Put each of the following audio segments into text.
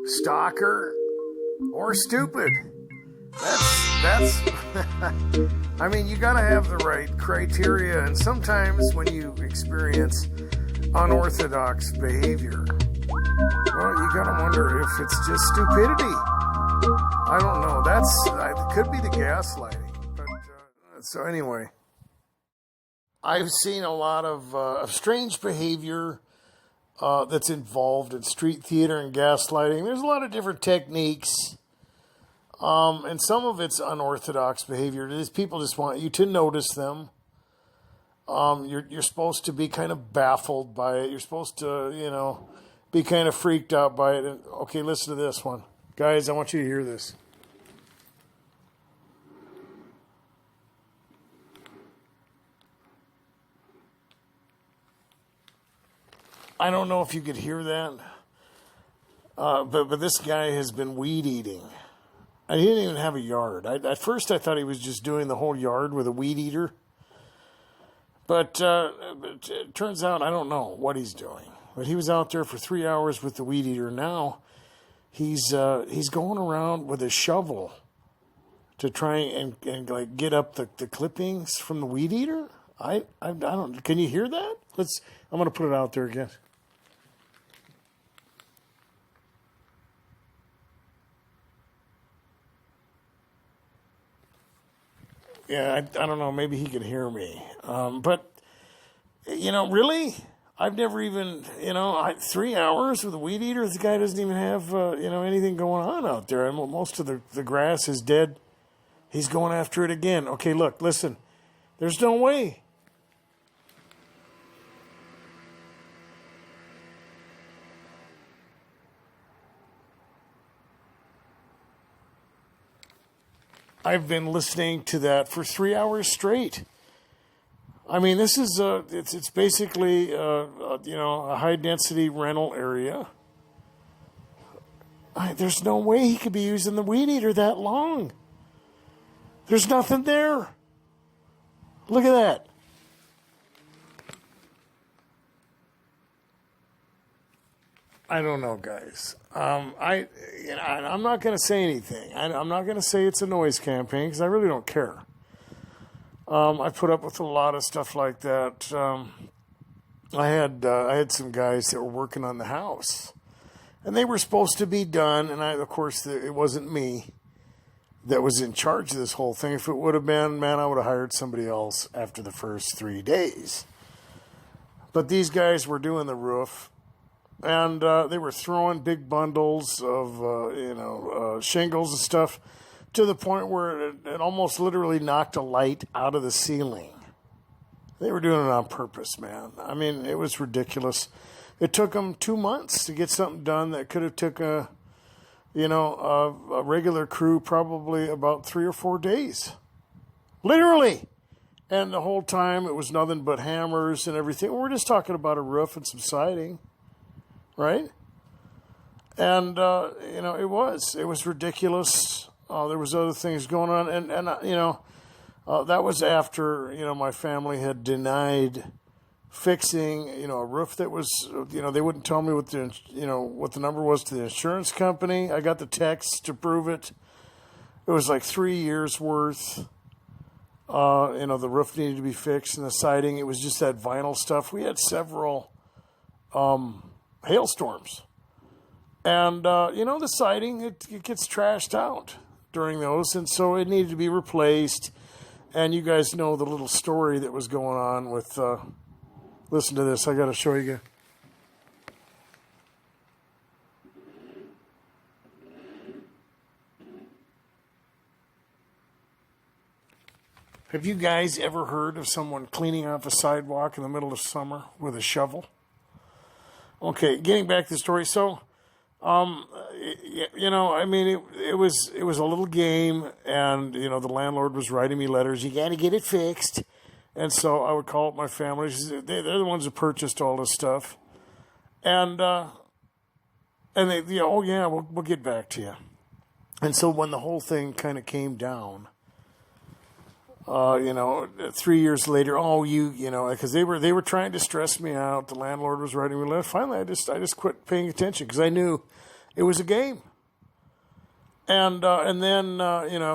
stalker, or stupid. That's I mean, you gotta have the right criteria, and sometimes when you experience unorthodox behavior, well, you gotta wonder if it's just stupidity. I don't know. It could be the gaslighting. But so anyway, I've seen a lot of strange behavior that's involved in street theater and gaslighting. There's a lot of different techniques. And some of it's unorthodox behavior. These people just want you to notice them. You're supposed to be kind of baffled by it. You're supposed to, be kind of freaked out by it. And, okay, listen to this one. Guys, I want you to hear this. I don't know if you could hear that, but this guy has been weed eating. He didn't even have a yard. At first, I thought he was just doing the whole yard with a weed eater. But it turns out I don't know what he's doing. But he was out there for 3 hours with the weed eater. Now he's going around with a shovel to try and like get up the clippings from the weed eater. I don't. Can you hear that? I'm going to put it out there again. Yeah, I don't know. Maybe he can hear me. But, really? I've never even, 3 hours with a weed eater? The guy doesn't even have, anything going on out there. And most of the grass is dead. He's going after it again. Okay, look, listen. There's no way. I've been listening to that for 3 hours straight. I mean, this is it's basically a high density rental area. There's no way he could be using the weed eater that long. There's nothing there. Look at that. I don't know, guys. I'm not going to say anything. I'm not going to say it's a noise campaign because I really don't care. I put up with a lot of stuff like that. I had some guys that were working on the house, and they were supposed to be done. And of course, it wasn't me that was in charge of this whole thing. If it would have been, man, I would have hired somebody else after the first 3 days. But these guys were doing the roof. And they were throwing big bundles of, shingles and stuff to the point where it almost literally knocked a light out of the ceiling. They were doing it on purpose, man. I mean, it was ridiculous. It took them 2 months to get something done that could have took a regular crew probably about 3 or 4 days. Literally. And the whole time it was nothing but hammers and everything. We're just talking about a roof and some siding. Right? And, it was ridiculous. There was other things going on. And that was after, my family had denied fixing, a roof that was, they wouldn't tell me what the number was to the insurance company. I got the text to prove it. It was like 3 years worth. The roof needed to be fixed and the siding. It was just that vinyl stuff. We had several, hailstorms. And, the siding, it gets trashed out during those. And so it needed to be replaced. And you guys know the little story that was going on with, listen to this. I got to show you again. Have you guys ever heard of someone cleaning off a sidewalk in the middle of summer with a shovel? Okay, getting back to the story. So, it was a little game, and the landlord was writing me letters. You got to get it fixed, and so I would call up my family. They're the ones who purchased all this stuff, and they, we'll get back to you. And so when the whole thing kind of came down, 3 years later, because they were trying to stress me out. The landlord was writing me letters. Finally, I just quit paying attention because I knew It was a game. And then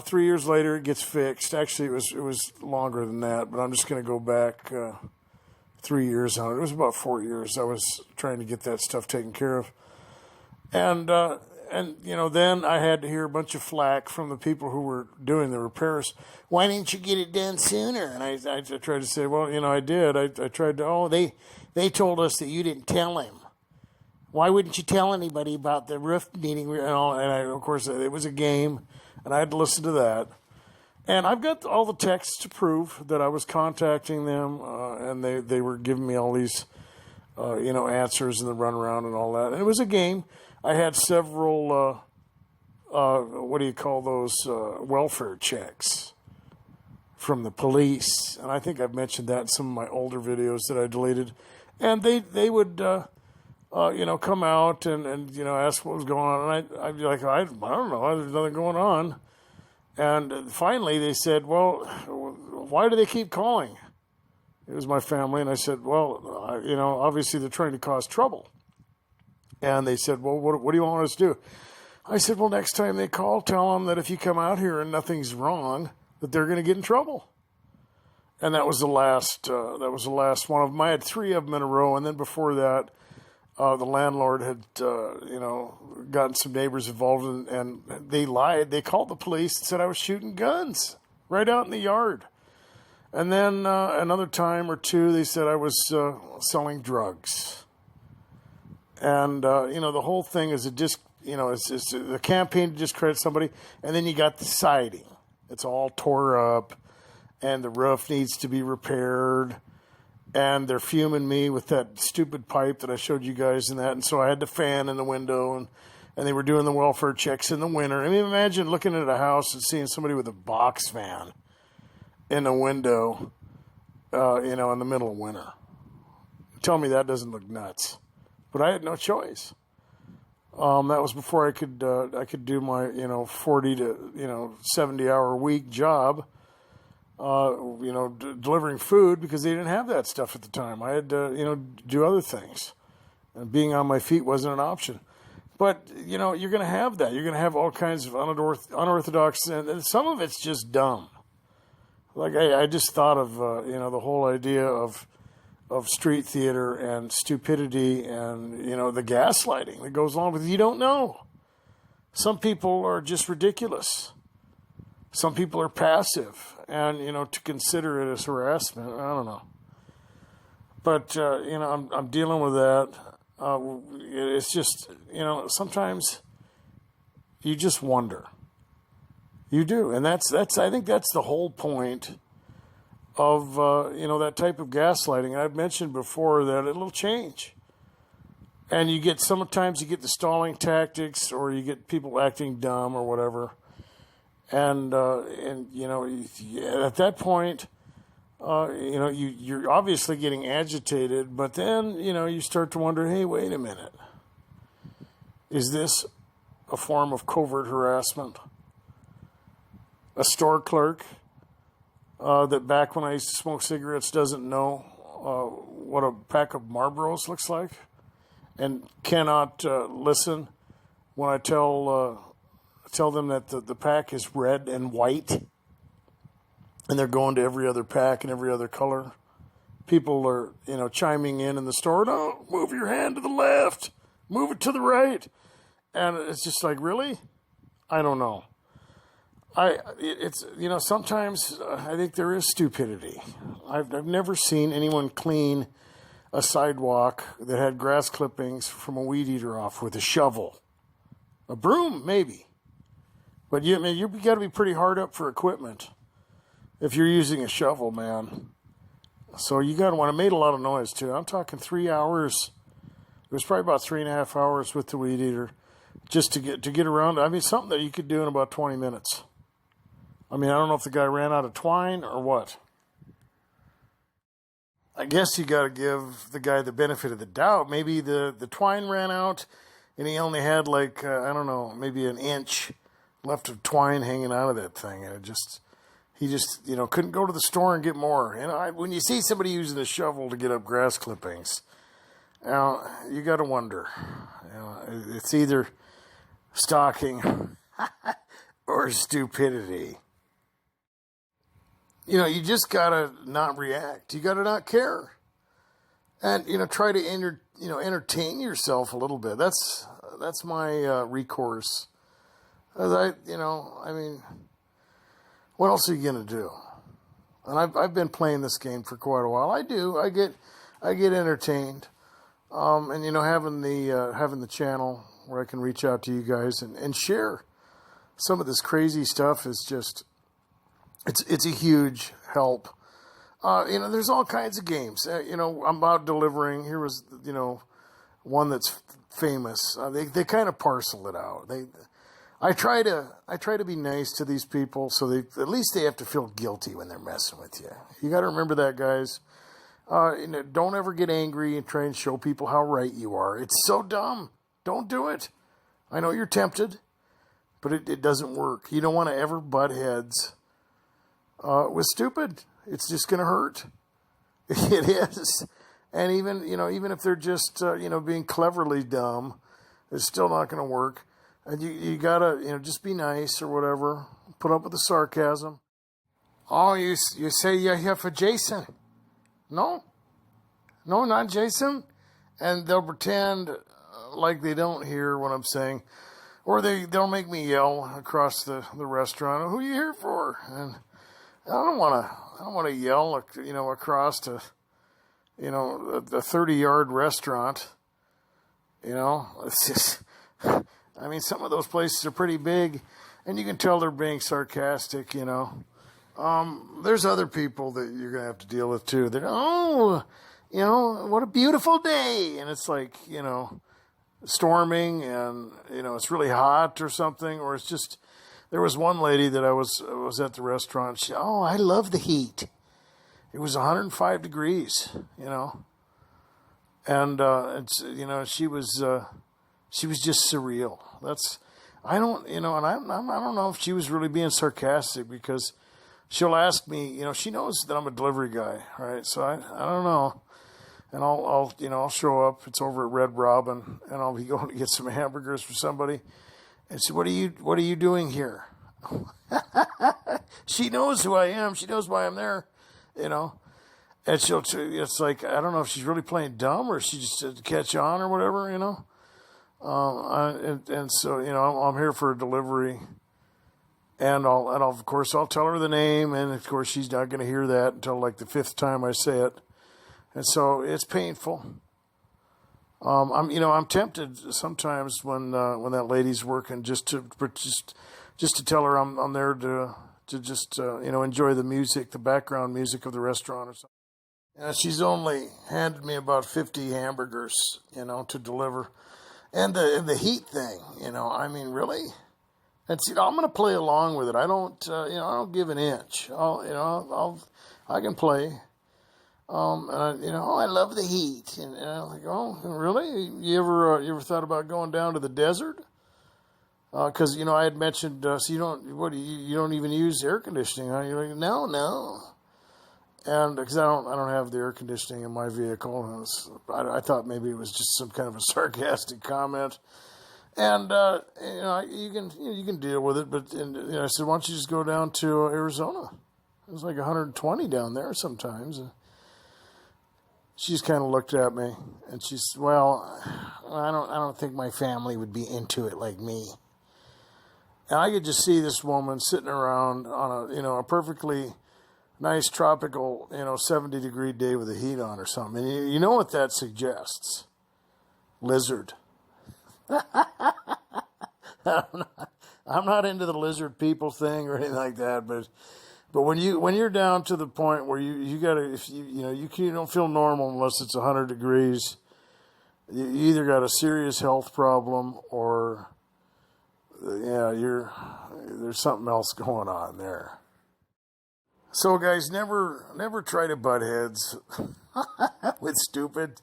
3 years later it gets fixed. Actually, it was longer than that, but I'm just going to go back 3 years on it. It was about 4 years. I was trying to get that stuff taken care of, and then I had to hear a bunch of flack from the people who were doing the repairs. Why didn't you get it done sooner? And I tried to say, well, I did. I tried to. Oh, they told us that you didn't tell him. Why wouldn't you tell anybody about the roof needing and all? And of course, it was a game, and I had to listen to that. And I've got all the texts to prove that I was contacting them, and they were giving me all these, answers and the runaround and all that. And it was a game. I had several, what do you call those, welfare checks from the police. And I think I've mentioned that in some of my older videos that I deleted. And they would, come out and ask what was going on. And I'd be like, I don't know, there's nothing going on. And finally they said, well, why do they keep calling? It was my family. And I said, well, obviously they're trying to cause trouble. And they said, well, what do you want us to do? I said, well, next time they call, tell them that if you come out here and nothing's wrong, that they're going to get in trouble. And that was the last one of them. I had 3 of them in a row. And then before that, the landlord had, gotten some neighbors involved, and they lied. They called the police and said I was shooting guns right out in the yard. And then another time or two, they said I was selling drugs. And, the whole thing is it's a campaign to discredit somebody, and then you got the siding. It's all tore up, and the roof needs to be repaired. And they're fuming me with that stupid pipe that I showed you guys and that. And so I had the fan in the window, and they were doing the welfare checks in the winter. I mean, imagine looking at a house and seeing somebody with a box fan in the window, in the middle of winter. Tell me that doesn't look nuts. But I had no choice. That was before I could do my, 40 to, 70-hour week job. Delivering food, because they didn't have that stuff at the time. I had to, do other things. And being on my feet wasn't an option. But, you're going to have that. You're going to have all kinds of unorthodox, and some of it's just dumb. Like, I just thought of, the whole idea of street theater and stupidity and, the gaslighting that goes along with it. You don't know. Some people are just ridiculous. Some people are passive, and, to consider it as harassment, I don't know. But, I'm dealing with that. It's just, sometimes you just wonder. You do. And I think that's the whole point of, that type of gaslighting. And I've mentioned before that it'll change. And sometimes you get the stalling tactics, or you get people acting dumb or whatever. And at that point, you're obviously getting agitated, but then, you start to wonder, hey, wait a minute. Is this a form of covert harassment? A store clerk that back when I used to smoke cigarettes doesn't know what a pack of Marlboros looks like, and cannot listen when I tell them that the pack is red and white, and they're going to every other pack and every other color. People are, chiming in the store. No, move your hand to the left, move it to the right. And it's just like, really? I don't know. Sometimes I think there is stupidity. I've never seen anyone clean a sidewalk that had grass clippings from a weed eater off with a shovel. A broom, maybe. But you've got to be pretty hard up for equipment if you're using a shovel, man. So you got to want to made a lot of noise too. I'm talking 3 hours. It was probably about 3.5 hours with the weed eater just to get around. I mean, something that you could do in about 20 minutes. I mean, I don't know if the guy ran out of twine or what. I guess you got to give the guy the benefit of the doubt. Maybe the twine ran out and he only had maybe an inch left of twine hanging out of that thing, and he just couldn't go to the store and get more. When you see somebody using a shovel to get up grass clippings, you got to wonder. It's either stalking, or stupidity. You just gotta not react. You gotta not care, and try to entertain yourself a little bit. That's my recourse. I mean, what else are you gonna do? And I've been playing this game for quite a while. I get entertained, and having the channel where I can reach out to you guys and share some of this crazy stuff is just it's a huge help. There's all kinds of games. I'm out delivering. Here was one that's famous. They kind of parcel it out. I try to be nice to these people, so at least they have to feel guilty when they're messing with you. You got to remember that, guys. Don't ever get angry and try and show people how right you are. It's so dumb. Don't do it. I know you're tempted, but it doesn't work. You don't want to ever butt heads with stupid. It's just going to hurt. It is. And even if they're just being cleverly dumb, it's still not going to work. And you gotta just be nice or whatever. Put up with the sarcasm. Oh, you say you're here for Jason? No, not Jason. And they'll pretend like they don't hear what I'm saying, or they'll make me yell across the restaurant. Who are you here for? And I don't want to yell across to a 30-yard restaurant. It's just. I mean, some of those places are pretty big, and you can tell they're being sarcastic, There's other people that you're going to have to deal with, too. They're, what a beautiful day. And it's like, storming, and, it's really hot or something. Or it's just, there was one lady that I was at the restaurant. She, I love the heat. It was 105 degrees, And, she was just surreal. I don't know if she was really being sarcastic, because she'll ask me, she knows that I'm a delivery guy, right? So I don't know. And I'll show up. It's over at Red Robin, and I'll be going to get some hamburgers for somebody. And she, what are you doing here? She knows who I am. She knows why I'm there, And it's like, I don't know if she's really playing dumb, or she just to catch on or whatever, So I'm here for a delivery, and of course I'll tell her the name, and of course she's not going to hear that until like the 5th time I say it, and so it's painful. I'm tempted sometimes when that lady's working just to tell her I'm there to just enjoy the music, the background music of the restaurant or something. She's only handed me about 50 hamburgers, to deliver. And the heat thing, I mean, really? And see, I'm going to play along with it. I don't give an inch. I can play. I love the heat. And I'm like, oh, really? You ever thought about going down to the desert? Because, I had mentioned, so you don't even use air conditioning, huh? You're like, no. And because I don't have the air conditioning in my vehicle, I thought maybe it was just some kind of a sarcastic comment. And you can deal with it. But I said, why don't you just go down to Arizona? It was like 120 down there sometimes. And she just kind of looked at me, and she's, well, I don't think my family would be into it like me. And I could just see this woman sitting around on a perfectly nice tropical, 70-degree day with the heat on or something. And you know what that suggests? Lizard. I'm not into the lizard people thing or anything like that, but when you're down to the point where you gotta, if you don't feel normal unless it's 100 degrees, you either got a serious health problem or there's something else going on there. So guys, never try to butt heads with stupid.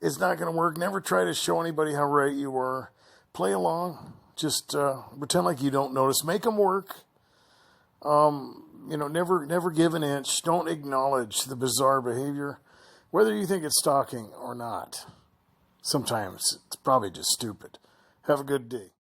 It's not going to work. Never try to show anybody how right you are. Play along. Just pretend like you don't notice. Make them work. Never give an inch. Don't acknowledge the bizarre behavior, whether you think it's stalking or not. Sometimes it's probably just stupid. Have a good day.